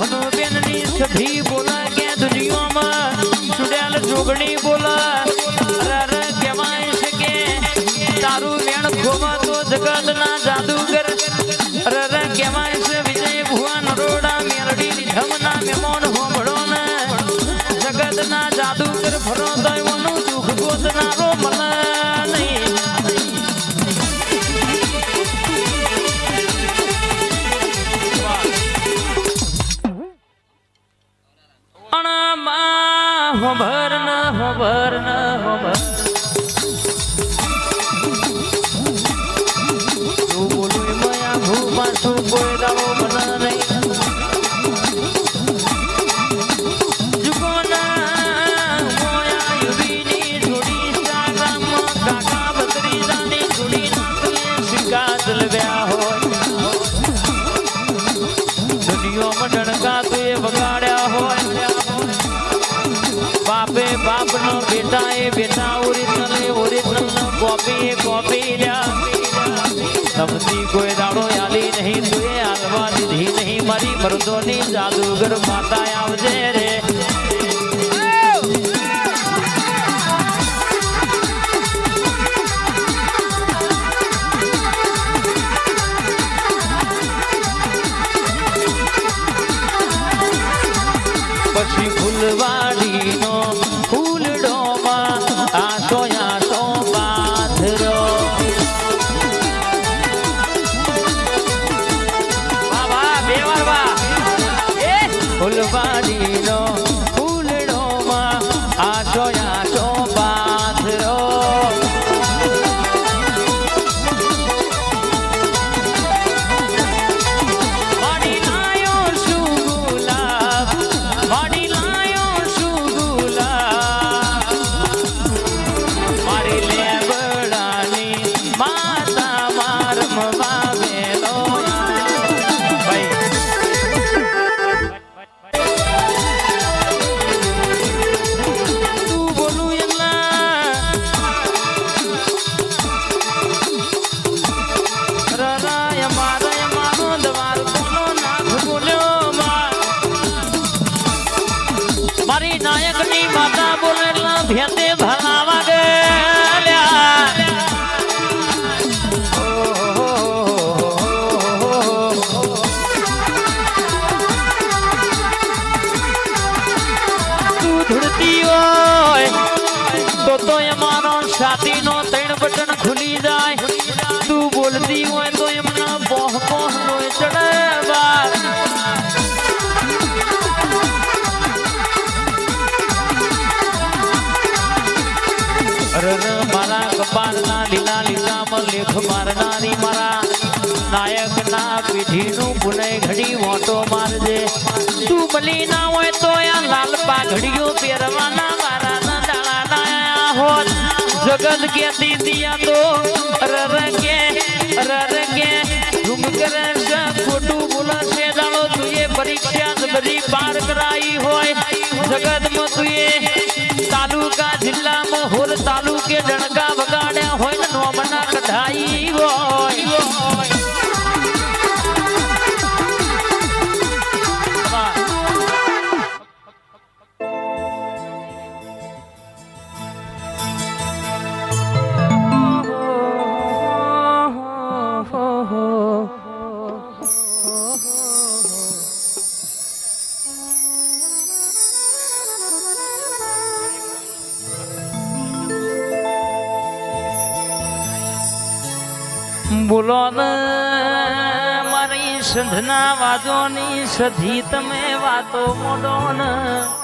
सभी बोला के दुनिया में चुड़ैल जोगणी बोला रर केवाय सके तारू वेण खोवा तो जगत ना जादूगर रर केवाय से विजय भुआ नरोड़ा मेलडी निधमना मेमोन होमड़ो न जगत ना जादूगर भरो दयवनु दुख गोदना रो मन नहीं होभर न होभर न होभर तू बोलू माया भूमा तू कोई दारो बना नहीं जुको ना मोया युवीनी जोड़ी सागम काका बतरी जानी जोड़ी नातले सिक्का चलव्या हो दुनिया में डणका तू ये बगाड़या हो बापे बाप नो बेटा ए बेटा ओरिजिनल कॉपी ल्या तमती कोई दाड़ो आली नहीं तुए आलवा दीधी नहीं मारी मर्दोनी जादूगर माता आवजे रे पछी फुलवाड़ी नो फूलडो आसो आसो बाधरो बाबा बेवर बा फुलवाड़ी नो फूलडो आसो आसो बाधरो मारी नायक नी माता बोलेला भेते भलावा गेल्या तू धुड़ती होय तो ये मानो छाती नो तीन बटन खुली जाए तू बोलती होय तो ये मना बोह बोह लोए चढ़े बार मारा कपाल ना लीला लीला में लेख मारनारी मारा नायक ना पीठी नु पुने घड़ी मोटो मार दे तू बली ना होय तो या लाल पाघड़ियो पेरवाना मारा ना डाला नाया हो जगत के दीदिया तो रर के घूम कर फोटू बोला से डालो तू ये परीक्षा बड़ी पार कराई होय जगत में तू ये तालुका जिला में होर तालुके डणका बगाड़या होय नो मना कढ़ाई होय बोलो न मारी संधना वाजोनी सधी तमे वातो मोडो न